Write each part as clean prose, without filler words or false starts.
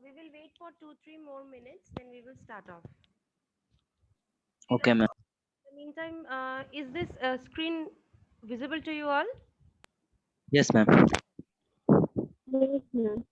We will wait for 2-3 more minutes, then we will start off. Okay, ma'am. In the meantime, is this screen visible to you all? Yes, ma'am. Yes, ma'am.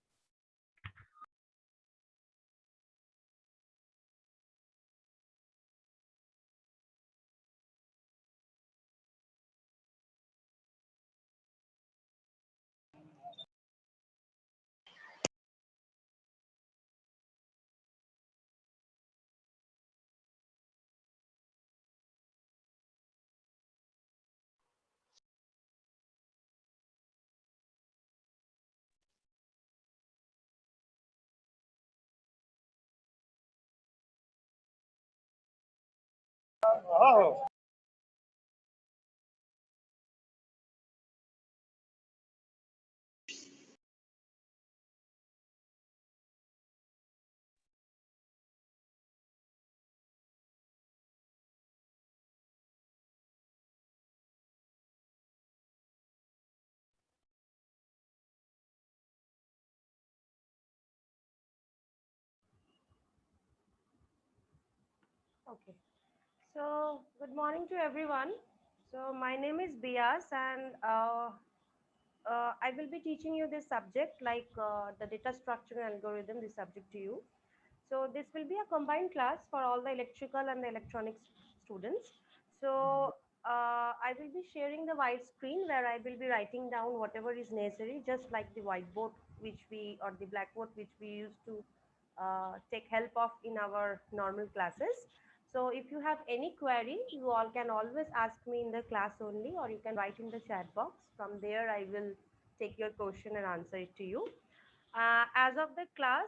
Okay. So, good morning to everyone. So, my name is Bias, and I will be teaching you this subject like the data structure and algorithm, this subject to you. So this will be a combined class for all the electrical and the electronics students. So I will be sharing the white screen where I will be writing down whatever is necessary, just like the whiteboard which we or the blackboard which we used to take help of in our normal classes. So if you have any query, you all can always ask me in the class only, or you can write in the chat box. From there, I will take your question and answer it to you. As of the class,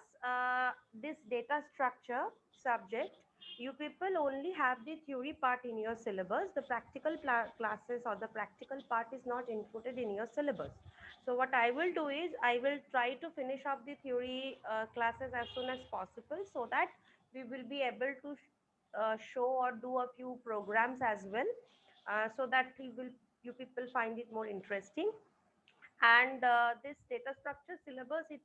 this data structure subject, you people only have the theory part in your syllabus. The practical classes or the practical part is not included in your syllabus. So what I will do is I will try to finish up the theory classes as soon as possible, so that we will be able to show or do a few programs as well, so that you people find it more interesting. And this data structure syllabus, it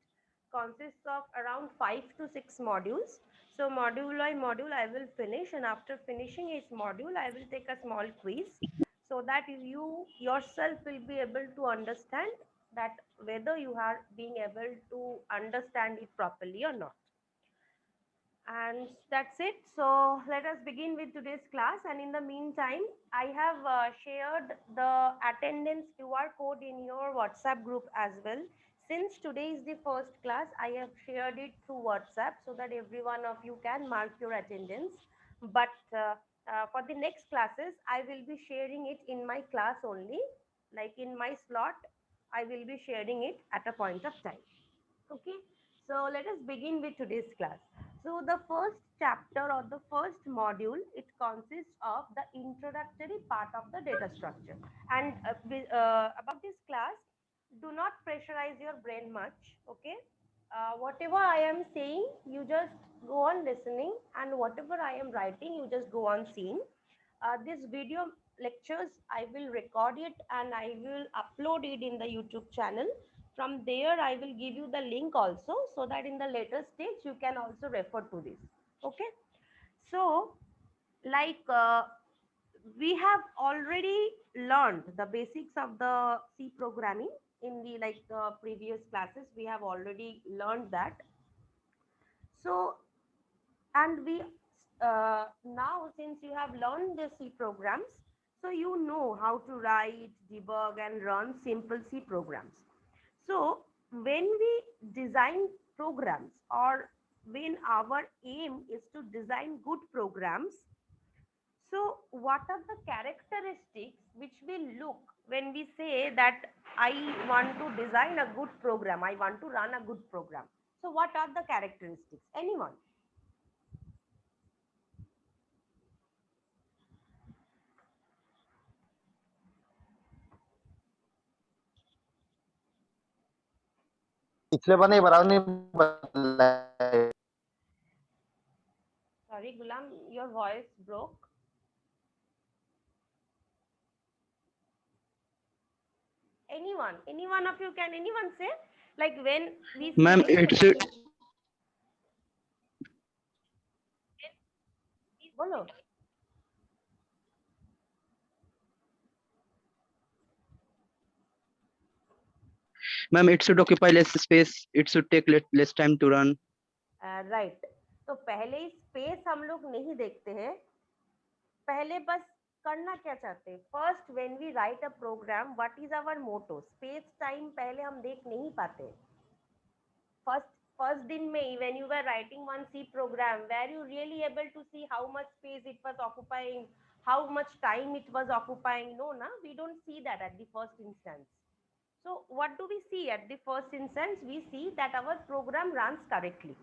consists of around 5 to 6 modules. So module by module I will finish, and after finishing each module I will take a small quiz, so that you yourself will be able to understand that whether you are being able to understand it properly or not. And that's it. So let us begin with today's class. And in the meantime, I have shared the attendance QR code in your WhatsApp group as well. Since today is the first class, I have shared it through WhatsApp so that every one of you can mark your attendance. But for the next classes, I will be sharing it in my class only. Like in my slot, I will be sharing it at a point of time. Okay, so let us begin with today's class. So the first chapter or the first module, it consists of the introductory part of the data structure. And about this class, do not pressurize your brain much. Okay, whatever I am saying, you just go on listening, and whatever I am writing, you just go on seeing. This video lectures, I will record it and I will upload it in the YouTube channel. From there, I will give you the link also, so that in the later stage you can also refer to this. Okay. So, like we have already learned the basics of the C programming in the previous classes. We have already learned that. So, and we now, since you have learned the C programs, so you know how to write, debug, and run simple C programs. So when we design programs, or when our aim is to design good programs, so what are the characteristics which will look when we say that I want to design a good program, I want to run a good program? So what are the characteristics? Anyone? पिछले बार नहीं भरा नहीं बदला है। Sorry, Gulam, your voice broke. Anyone of you, can anyone say, like when we Ma'am, say, it's बोलो. Ma'am, it should occupy less space. It should take less time to run. Right. तो पहले ही space हम लोग नहीं देखते हैं. पहले बस करना क्या चाहते हैं. First when we write a program, what is our motto. Space time पहले हम देख नहीं पाते. first दिन में when you were writing one C program, were you really able to see how much space it was occupying, how much time it was occupying? No, na, we don't see that at the first instance. So what do we see at the first instance? We see that our program runs correctly,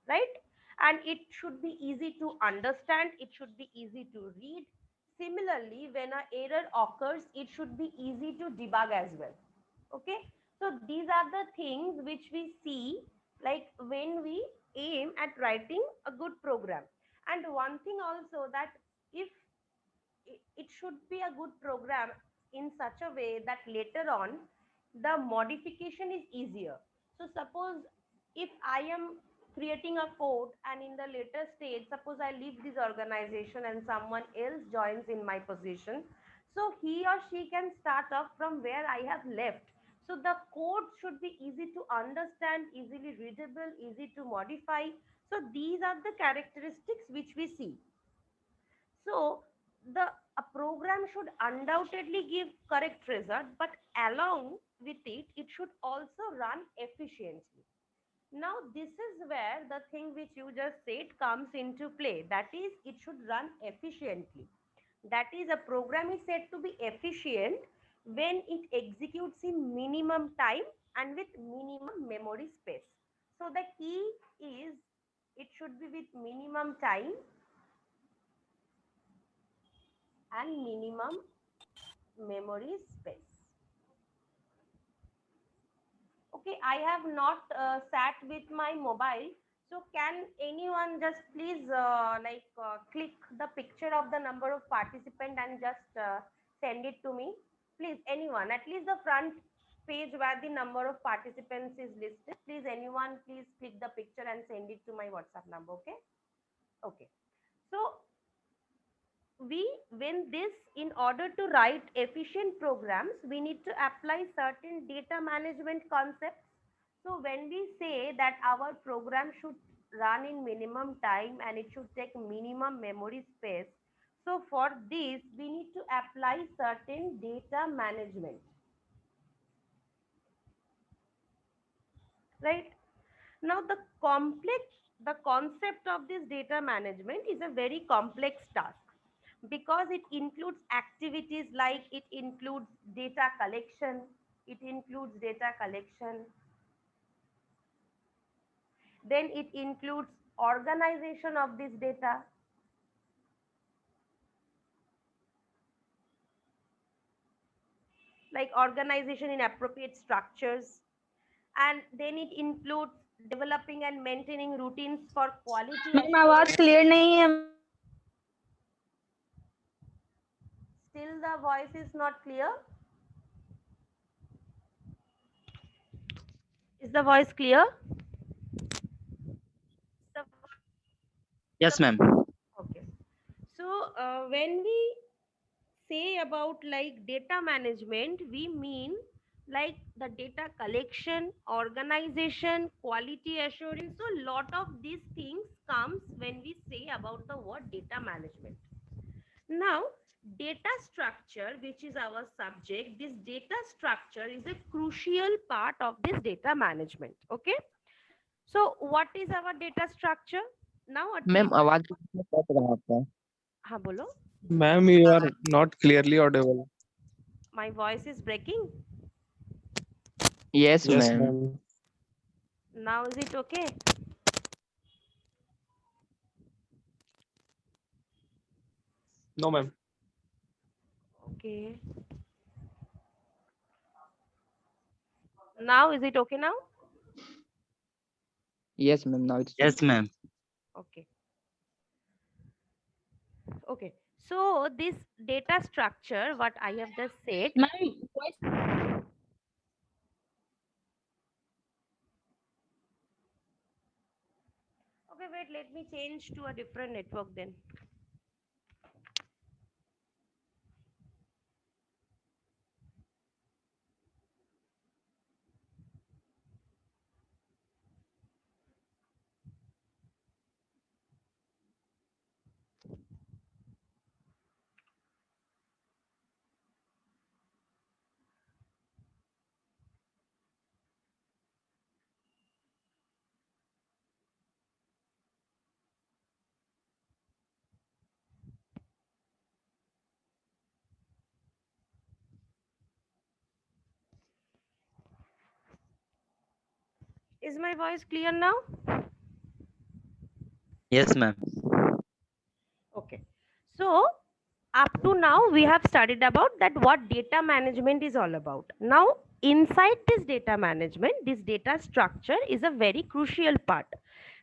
right? And it should be easy to understand, it should be easy to read. Similarly, when an error occurs, it should be easy to debug as well. Okay, so these are the things which we see, like when we aim at writing a good program. And one thing also, that if it should be a good program in such a way that later on the modification is easier. So suppose if I am creating a code, and in the later stage, suppose I leave this organization and someone else joins in my position, so he or she can start off from where I have left. So the code should be easy to understand, easily readable, easy to modify. So these are the characteristics which we see. So the a program should undoubtedly give correct result, but along with it, it should also run efficiently. Now this is where the thing which you just said comes into play. That is, it should run efficiently. That is, a program is said to be efficient when it executes in minimum time and with minimum memory space. So the key is, it should be with minimum time and minimum memory space. Okay, I have not sat with my mobile. So can anyone just please click the picture of the number of participant and just send it to me? Please, anyone, at least the front page where the number of participants is listed. Please, anyone, please click the picture and send it to my WhatsApp number. Okay. Okay. So we when this in order to write efficient programs, we need to apply certain data management concepts. So when we say that our program should run in minimum time and it should take minimum memory space, so for this we need to apply certain data management, right? Now the concept of this data management is a very complex task, because it includes activities like it includes data collection, it includes data collection, then it includes organization of this data, like organization in appropriate structures, and then it includes developing and maintaining routines for quality ma'am आवाज assurance. Clear नहीं है. Still the voice is not clear. Is the voice clear? Yes, ma'am. Okay. So when we say about like data management, we mean like the data collection, organization, quality assurance. So lot of these things comes when we say about the word data management. Now, data structure, which is our subject, this data structure is a crucial part of this data management. Okay. So what is our data structure? Now, a ma'am data, आवाज cut रहा है आपका. हाँ बोलो. Ma'am, you are not clearly audible. My voice is breaking. Yes, Yes, ma'am. ma'am. Now is it okay? No, ma'am. Okay. Now is it okay now? Yes, ma'am. Now it's yes, ma'am. Okay. Okay. So this data structure, what I have just said. Ma'am Okay, wait, let me change to a different network then. Is my voice clear now? Yes, ma'am. Okay. So up to now we have studied about that what data management is all about. Now inside this data management, this data structure is a very crucial part,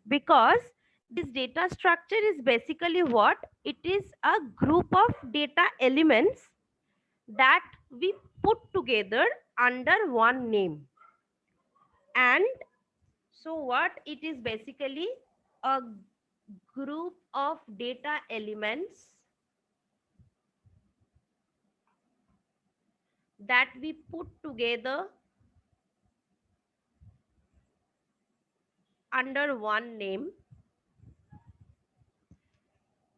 because this data structure is basically what? It is a group of data elements that we put together under one name. And so what it is basically a group of data elements that we put together under one name,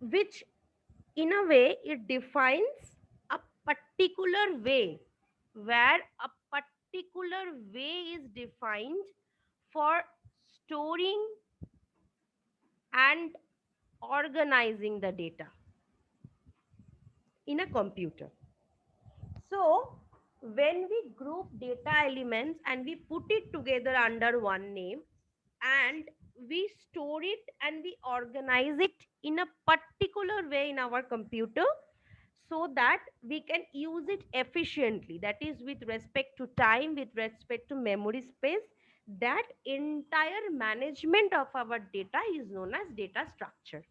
which in a way it defines a particular way, where a particular way is defined for storing and organizing the data in a computer. So when we group data elements and we put it together under one name, and we store it and we organize it in a particular way in our computer, so that we can use it efficiently, that is with respect to time, with respect to memory space, that entire management of our data is known as data structure.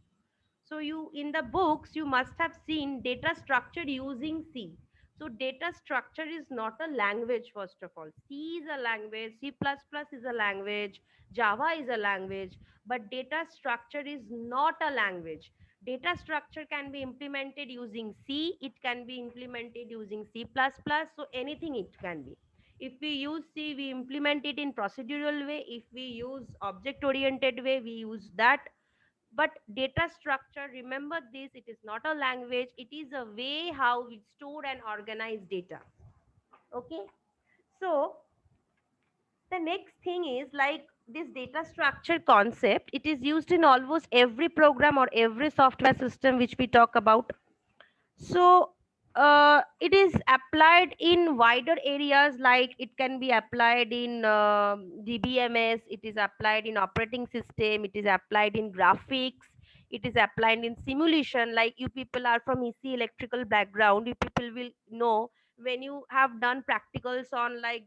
So you, in the books you must have seen data structure using C. So data structure is not a language. First of all, C is a language, C++ is a language, Java is a language, but data structure is not a language. Data structure can be implemented using C, it can be implemented using C++, so anything it can be. If we use C, we implement it in procedural way. If we use object oriented way, we use that. But data structure, remember this, it is not a language, it is a way how we store and organize data. Okay. So the next thing is like this data structure concept, it is used in almost every program or every software system which we talk about. So it is applied in wider areas, like it can be applied in DBMS, it is applied in operating system, it is applied in graphics, it is applied in simulation. Like you people are from EC electrical background, you people will know when you have done practicals on like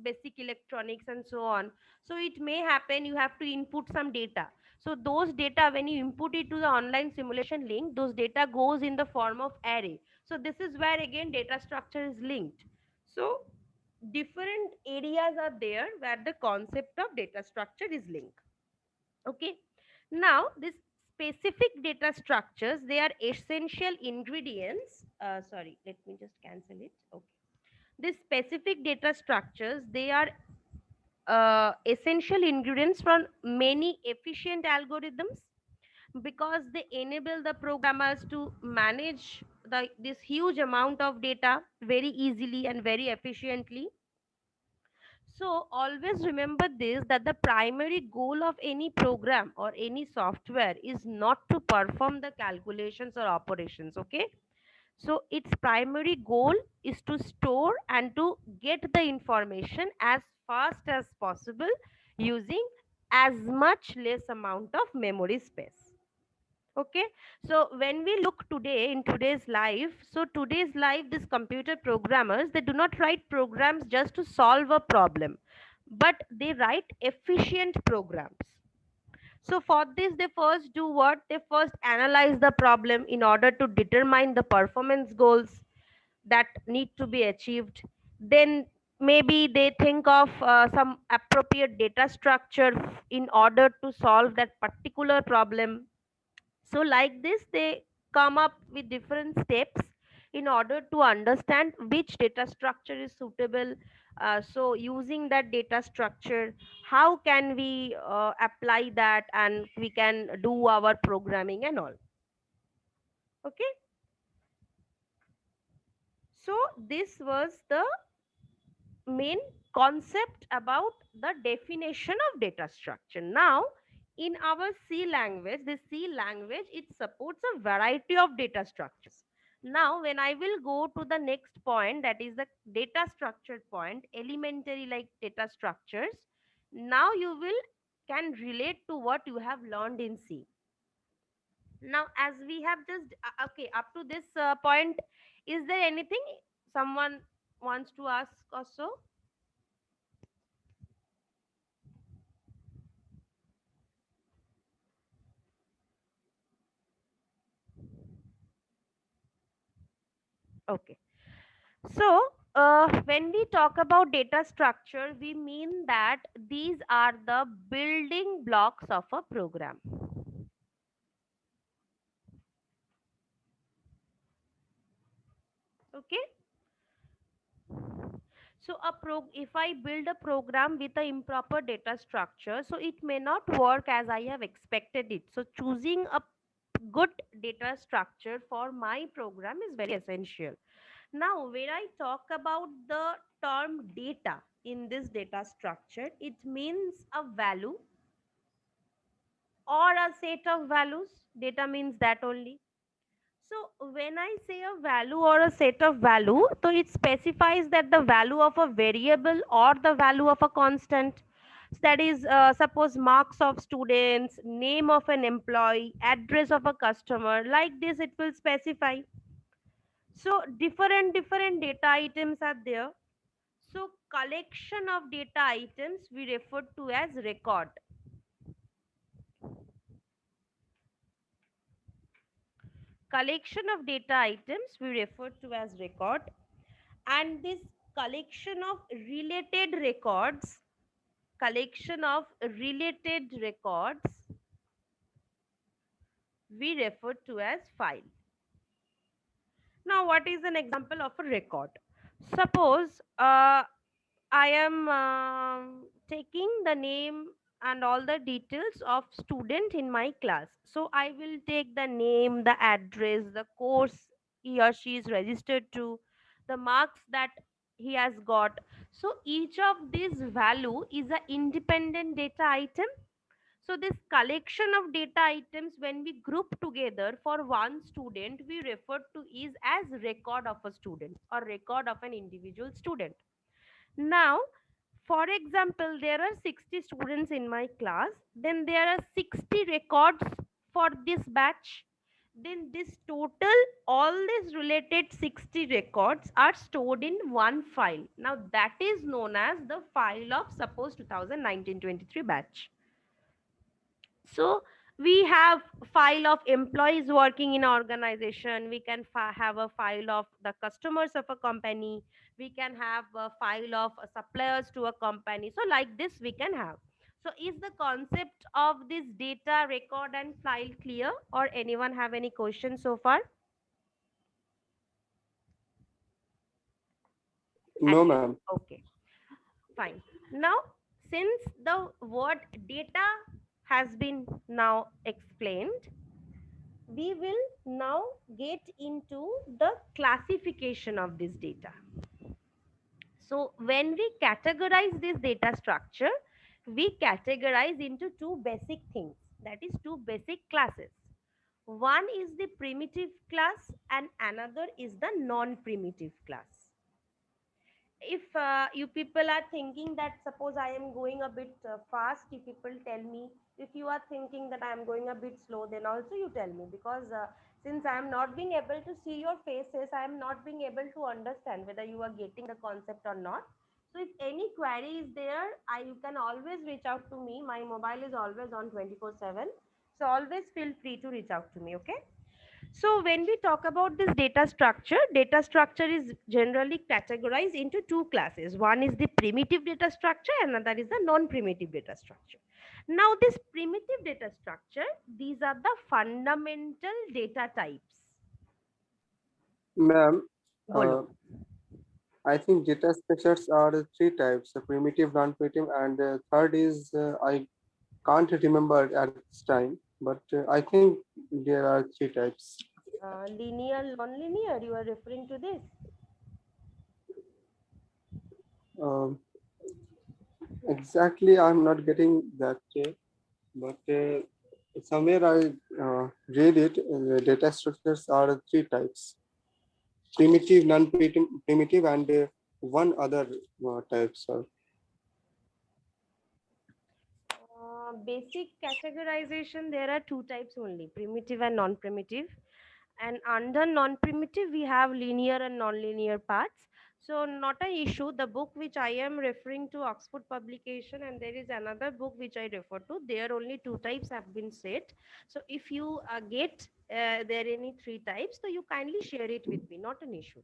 basic electronics and so on. So it may happen you have to input some data. So those data, when you input it to the online simulation link, those data goes in the form of array. So this is where again data structure is linked. So different areas are there where the concept of data structure is linked. Okay. Now this specific data structures, they are essential ingredients. Sorry, let me just cancel it. Okay. These specific data structures, they are essential ingredients for many efficient algorithms, because they enable the programmers to manage this huge amount of data very easily and very efficiently. So always remember this, that the primary goal of any program or any software is not to perform the calculations or operations. Okay. So its primary goal is to store and to get the information as fast as possible using as much less amount of memory space. Okay. So when we look today in today's life, so today's life, these computer programmers, they do not write programs just to solve a problem, but they write efficient programs. So for this, they first do what? They first analyze the problem in order to determine the performance goals that need to be achieved. Then maybe they think of some appropriate data structure in order to solve that particular problem. So like this, they come up with different steps in order to understand which data structure is suitable. So using that data structure, how can we apply that and we can do our programming and all. Okay. So this was the main concept about the definition of data structure. Now in our C language, the C language, it supports a variety of data structures. Now when I will go to the next point, that is the data structure point, elementary like data structures, Now you will can relate to what you have learned in C. Now, as we have just okay, up to this point, is there anything someone wants to ask also? Okay. So, when we talk about data structure, we mean that these are the building blocks of a program. Okay. So, if I build a program with a improper data structure, so it may not work as I have expected it. So, choosing a good data structure for my program is very essential. Now, when I talk about the term data in this data structure, it means a value or a set of values. Data means that only. So when I say a value or a set of value, so it specifies that the value of a variable or the value of a constant. So that is, suppose marks of students, name of an employee, address of a customer. Like this, it will specify. So different data items are there. So collection of data items we refer to as record. Collection of data items we refer to as record, and this collection of related records, collection of related records we refer to as file. Now, what is an example of a record? Suppose I am taking the name and all the details of student in my class. So I will take the name, the address, the course he or she is registered to, the marks that he has got. So each of these value is an independent data item. So this collection of data items, when we group together for one student, we refer to is as record of a student or record of an individual student. Now, for example, there are 60 students in my class, then there are 60 records for this batch. Then this total, all these related 60 records are stored in one file. Now that is known as the file of suppose 2019-23 batch. So we have file of employees working in an organization. We can have a file of the customers of a company. We can have a file of suppliers to a company. So like this we can have. So is the concept of this data record and file clear, or anyone have any questions so far? No, ma'am. Okay, fine. Now, since the word data has been now explained, we will now get into the classification of this data. So when we categorize this data structure, we categorize into two basic things, that is two basic classes. One is the primitive class and another is the non-primitive class. If you people are thinking that suppose I am going a bit fast, you people tell me. If you are thinking that I am going a bit slow, then also you tell me, because since I am not being able to see your faces, I am not being able to understand whether you are getting the concept or not. So if any query is there, you can always reach out to me. My mobile is always on 24/7, so always feel free to reach out to me. Okay. So when we talk about this data structure is generally categorized into two classes. One is the primitive data structure and another is the non-primitive data structure. Now this primitive data structure, these are the fundamental data types. Ma'am, Bolo. I think data structures are three types: primitive, non-primitive, and third is I can't remember at this time, but I think there are three types. Linear, non-linear, you are referring to this? Um, exactly, I'm not getting that, but somewhere I read it. Data structures are three types: primitive, non-primitive, primitive, and one other type. So Basic categorization, there are two types only, primitive and non-primitive. And under non-primitive, we have linear and non-linear parts. So not an issue. The book which I am referring to, Oxford publication, and there is another book which I refer to. There only two types have been said. So if you get there any three types, so you kindly share it with me. Not an issue.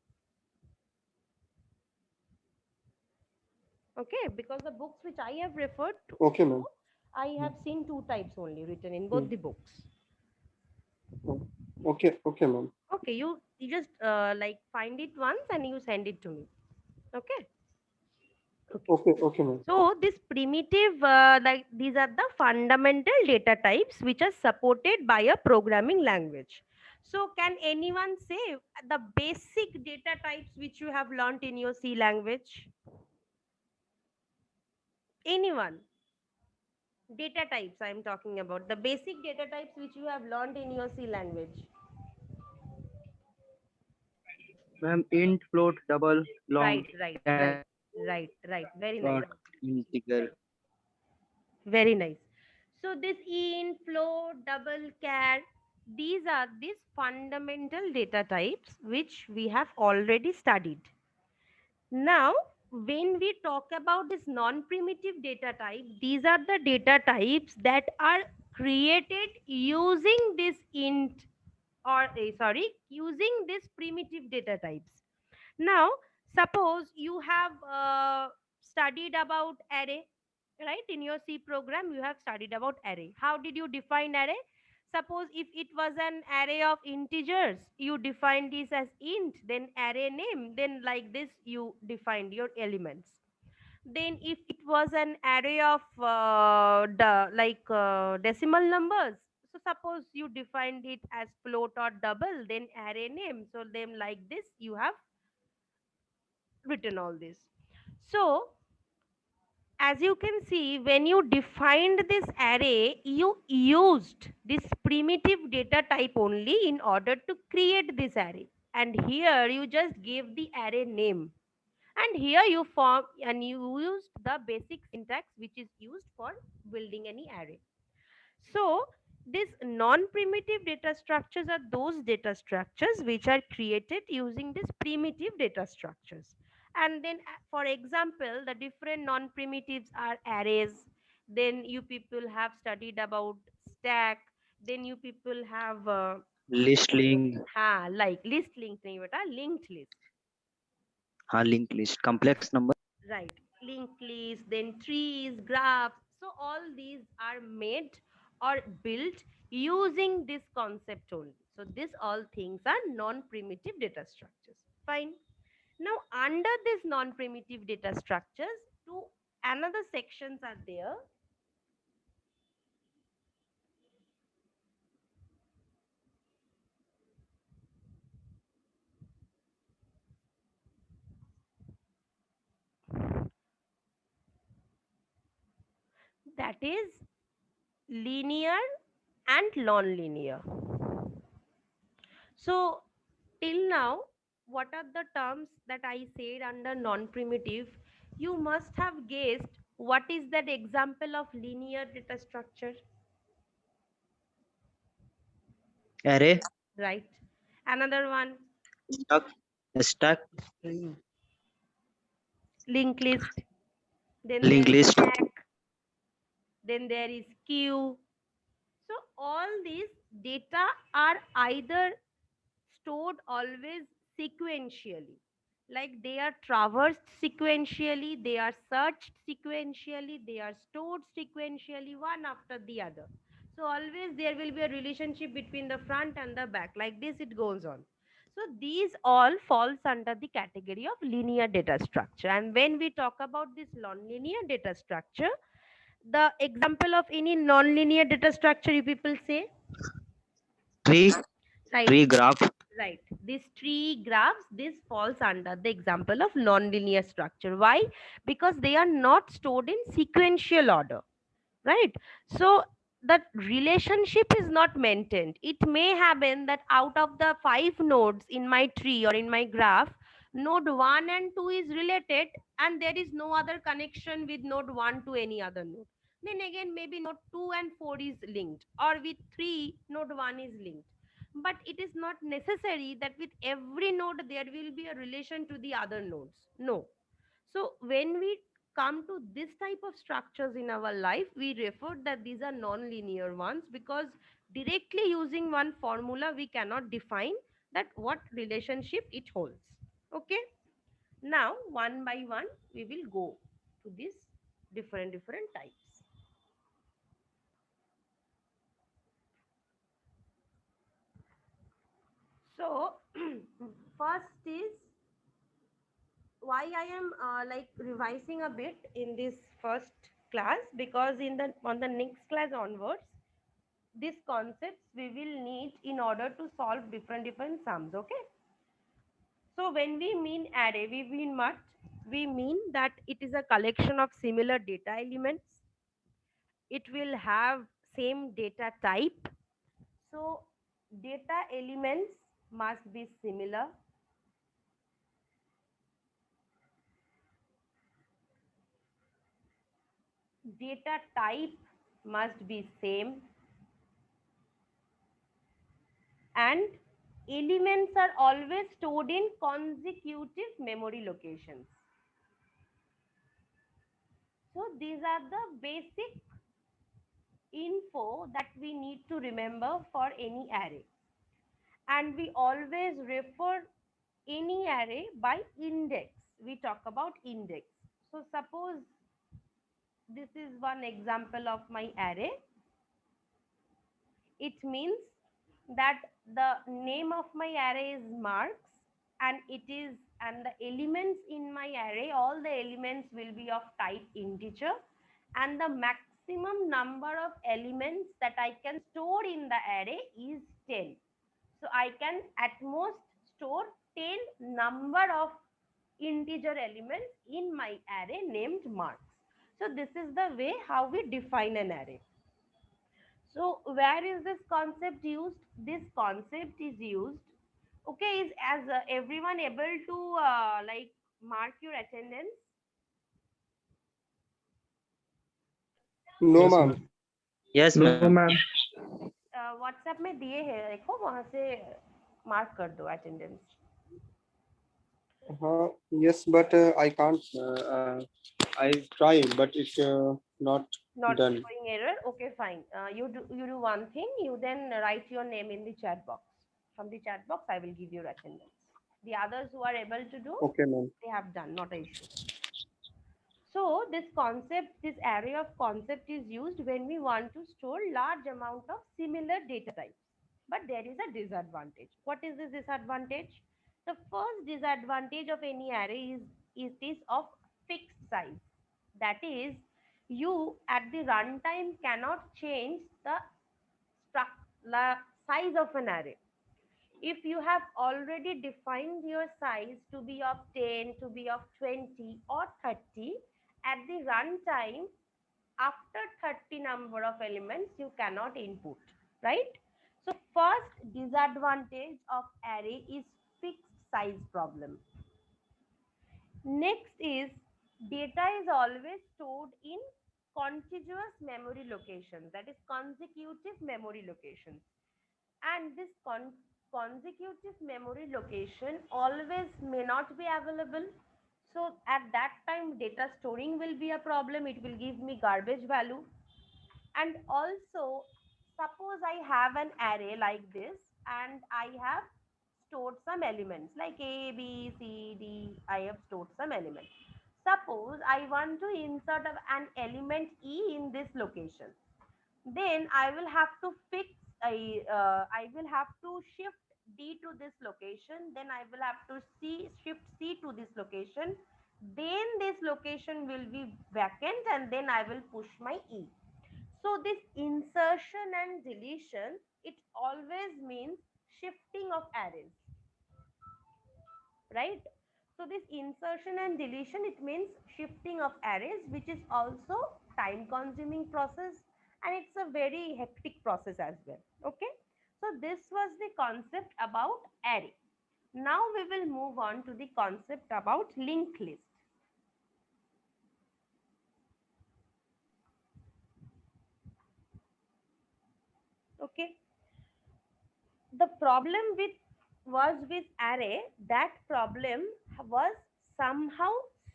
Okay, because the books which I have referred to, Okay, ma'am. I have seen two types only written in both the books. Okay, ma'am. Okay, you just like find it once and you send it to me. Okay. Okay, ma'am. So this primitive, like these are the fundamental data types which are supported by a programming language. So can anyone say the basic data types which you have learnt in your C language? Anyone? Data types I am talking about. The basic data types which you have learnt in your C language. Ma'am, int, float, double, long, Right. char, Very nice. integer. Very nice. So this int, float, double, char, these are these fundamental data types which we have already studied. Now, when we talk about this non-primitive data type, these are the data types that are created using this int or using this primitive data types. Now, suppose you have studied about array, right? In your C program, you have studied about array. How did you define array? Suppose if it was an array of integers, you defined this as int, then array name, then like this you defined your elements. Then if it was an array of decimal numbers, so suppose you defined it as float or double, then array name. So then like this you have written all this. So as you can see, when you defined this array, you used this primitive data type only in order to create this array. And here you just gave the array name. And here you form and you used the basic syntax which is used for building any array. So these non-primitive data structures are those data structures which are created using these primitive data structures. And then, for example, the different non-primitives are arrays. Then you people have studied about stack. Then you people have List link, like list linked नहीं बेटा, linked list. link list, complex number. Right, linked list, then trees, graphs. So all these are made or built using this concept only. So these all things are non-primitive data structures. Fine. Now under these non-primitive data structures, two another sections are there. That is linear and non-linear. So till now, what are the terms that I said under non-primitive? You must have guessed what is that example of linear data structure, Array, right? Another one, stack, linked list. Then linked there is list, stack. Then there is queue. So all these data are either stored always sequentially, like they are traversed sequentially, they are searched sequentially, they are stored sequentially, one after the other. So always there will be a relationship between the front and the back, like this it goes on. So these all falls under the category of linear data structure. And when we talk about this non-linear data structure, the example of any non-linear data structure you people say, tree, right? tree graph, Right. This tree graphs, this falls under the example of non-linear structure. Why? Because they are not stored in sequential order, right? So the relationship is not maintained. It may happen that out of the 5 nodes in my tree or in my graph, node 1 and 2 is related and there is no other connection with node 1 to any other node. Then again, maybe node 2 and 4 is linked, or with 3, node 1 is linked. But it is not necessary that with every node there will be a relation to the other nodes. No. So when we come to this type of structures in our life, we refer that these are non-linear ones, because directly using one formula we cannot define that what relationship it holds. Okay. Now one by one we will go to these different types. So first is why I am like revising a bit in this first class, because in the on the next class onwards, these concepts we will need in order to solve different sums. Okay. So when we mean array, we mean what? We mean that it is a collection of similar data elements. It will have same data type. So data elements must be similar. Data type must be same, and elements are always stored in consecutive memory locations. So these are the basic info that we need to remember for any array. And we always refer any array by index. We talk about index. So suppose this is one example of my array. It means that the name of my array is marks, and the elements in my array, all the elements will be of type integer, and the maximum number of elements that I can store in the array is 10. So I can at most store 10 number of integer elements in my array named marks. So this is the way how we define an array. So where is this concept used? This concept is used, okay, is as everyone able to like mark your attendance? No, Yes, ma'am. ma'am. Yes, No, ma'am. ma'am. WhatsApp में दिए हैं, देखो वहां से mark कर दो attendance. Yes, but I can't. I try, but it's not Not done. showing error. Okay, fine. You do one thing. You then write your name in the chat box. From the chat box, I will give your attendance. The others who are able to do, Okay, ma'am. they have done. Not an issue. So this concept, this array of concept is used when we want to store large amount of similar data types. But there is a disadvantage. What is this disadvantage? The first disadvantage of any array is this of fixed size. That is, you at the runtime cannot change the size of an array. If you have already defined your size to be of 10, to be of 20 or 30, at the runtime, after 30 number of elements, you cannot input, right? So first disadvantage of array is fixed size problem. Next is data is always stored in contiguous memory locations, that is consecutive memory locations. And this consecutive memory location always may not be available. So at that time data storing will be a problem. It will give me garbage value. And also, suppose I have an array like this, and I have stored some elements like A, B, C, D. I have stored some elements. Suppose I want to insert an element E in this location, then I will have to I will have to shift D to this location, then I will have to shift C to this location, then this location will be vacant, and then I will push my E. So this insertion and deletion, it always means shifting of arrays, right? So this insertion and deletion, it means shifting of arrays, which is also time consuming process, and it's a very hectic process as well. Okay. So this was the concept about array. Now we will move on to the concept about linked list. Okay. The problem with array, that problem was somehow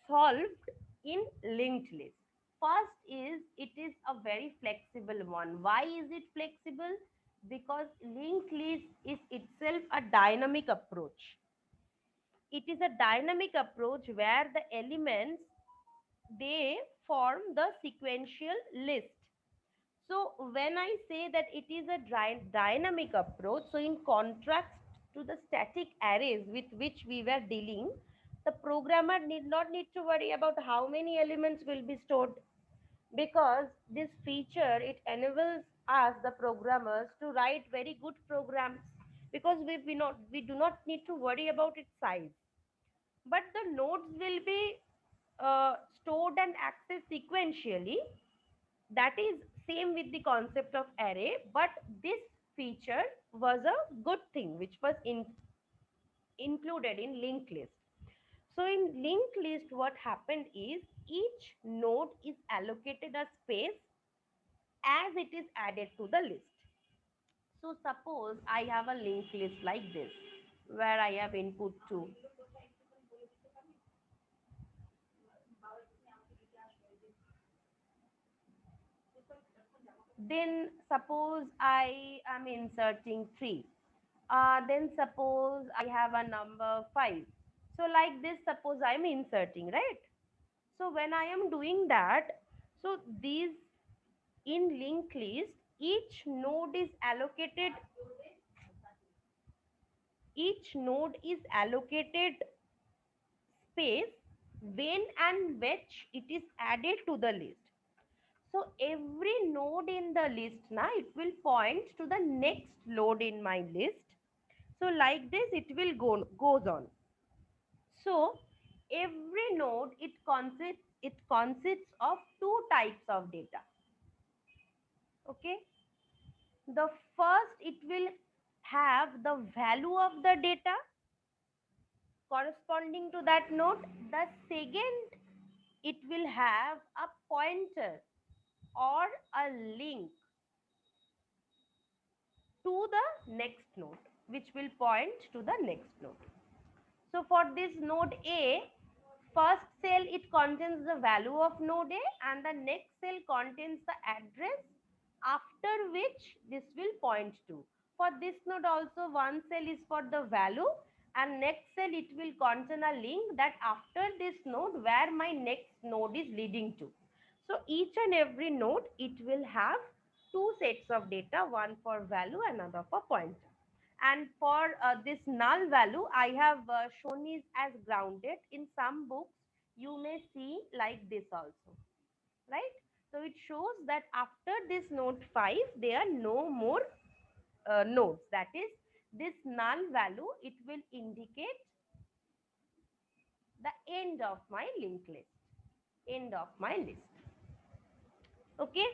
solved in linked list. First is, it is a very flexible one. Why is it flexible? Because linked list is itself a dynamic approach. It is a dynamic approach where the elements, they form the sequential list. So when I say that it is a dynamic approach, so in contrast to the static arrays with which we were dealing, the programmer need to worry about how many elements will be stored, because this feature, it enables us, the programmers, to write very good programs, because we do not need to worry about its size, but the nodes will be stored and accessed sequentially. That is same with the concept of array, but this feature was a good thing which was included in linked list. So in linked list, what happened is each node is allocated a space as it is added to the list. So suppose I have a linked list like this, where I have input 2. Then suppose I am inserting 3. Then suppose I have a number 5. So like this, suppose I am inserting, right? So when I am doing that, so these, in linked list, each node is allocated space when and which it is added to the list. So every node in the list now, it will point to the next node in my list. So like this, it will goes on. So every node, it consists of two types of data. Okay. The first, it will have the value of the data corresponding to that node. The second, it will have a pointer or a link to the next node, which will point to the next node. So for this node A, first cell, it contains the value of node A, and the next cell contains the address after which this will point to. For this node also, one cell is for the value, and next cell, it will contain a link that after this node where my next node is leading to. So each and every node, it will have two sets of data, one for value, another for pointer. And for this null value, I have shown is as grounded. In some books, you may see like this also, right? So it shows that after this node 5, there are no more nodes. That is, this null value, it will indicate the end of my linked list, end of my list. Okay.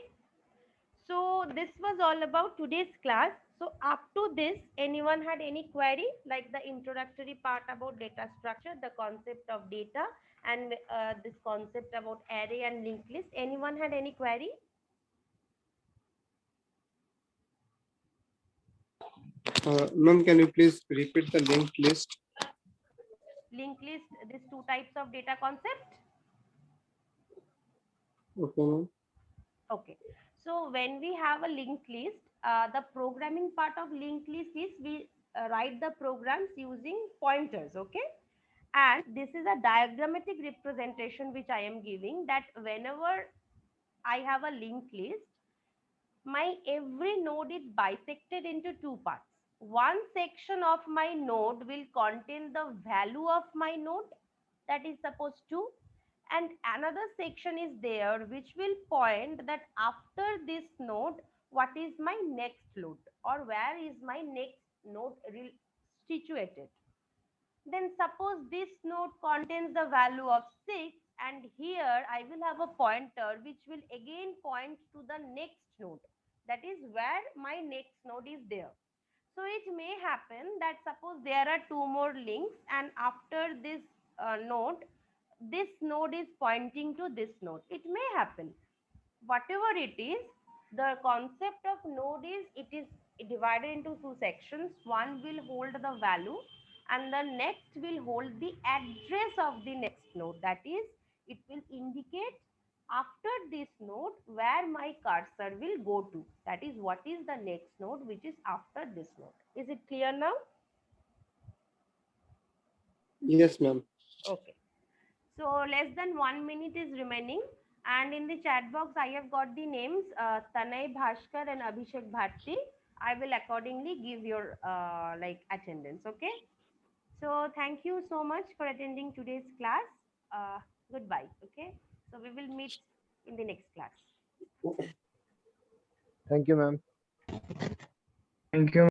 So this was all about today's class. So up to this, anyone had any query, like the introductory part about data structure, the concept of data, and this concept about array and linked list? Anyone had any query? Ma'am, can you please repeat the linked list? Linked list, these two types of data concept. Okay, ma'am. Okay. So when we have a linked list, the programming part of linked list is we write the programs using pointers. Okay. And this is a diagrammatic representation which I am giving, that whenever I have a linked list, my every node is bisected into two parts. One section of my node will contain the value of my node, that is supposed to, and another section is there which will point that after this node, what is my next node, or where is my next node situated. Then suppose this node contains the value of 6, and here I will have a pointer which will again point to the next node. That is where my next node is there. So it may happen that suppose there are two more links, and after this node, this node is pointing to this node. It may happen. Whatever it is, the concept of node is it is divided into two sections. One will hold the value and the next will hold the address of the next node. That is, it will indicate after this node where my cursor will go to. That is what is the next node which is after this node. Is it clear now? Yes, ma'am. Okay. So less than 1 minute is remaining, and in the chat box I have got the names Tanay Bhaskar and Abhishek Bharti. I will accordingly give your like attendance. Okay. So thank you so much for attending today's class. Goodbye. Okay. So we will meet in the next class. Thank you, ma'am. Thank you.